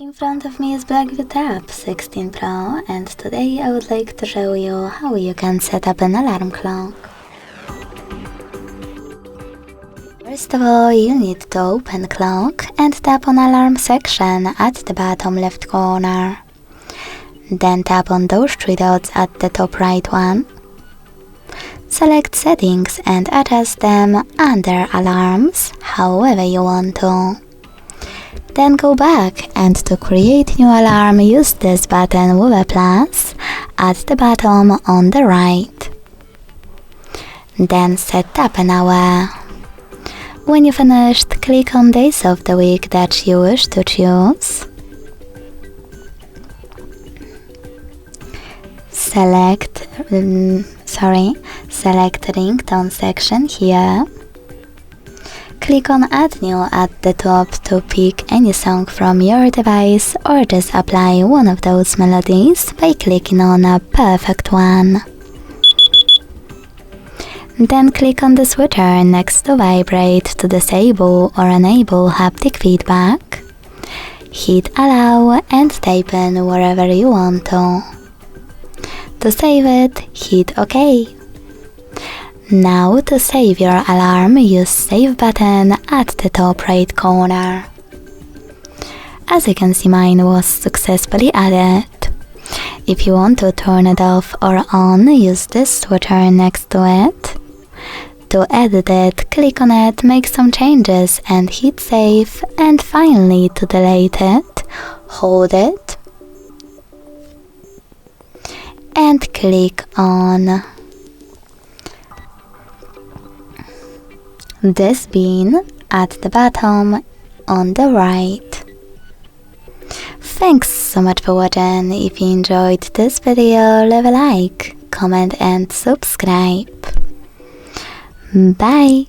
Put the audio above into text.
In front of me is Blackview Tab 16 Pro, and today I would like to show you how you can set up an alarm clock. First of all, you need to open Clock and tap on Alarm section at the bottom left corner. Then tap on those three dots at the top right one. Select Settings and adjust them under Alarms however you want to. Then go back, and to create new alarm use this button with a plus at the bottom on the right. Then set up an hour. When you finished, click on days of the week that you wish to choose. Select ringtone section here. Click on Add New at the top to pick any song from your device, or just apply one of those melodies by clicking on a perfect one. Then click on the switcher next to Vibrate to disable or enable haptic feedback. Hit Allow and type in wherever you want to. To save it, hit OK. Now to save your alarm, use Save button at the top right corner. As you can see, mine was successfully added. If you want to turn it off or on, use this switcher next to it. To edit it, click on it, make some changes and hit Save, and finally to delete it, hold it and click on this bin at the bottom on the right. Thanks so much for watching. If you enjoyed this video, leave a like, comment and subscribe. Bye!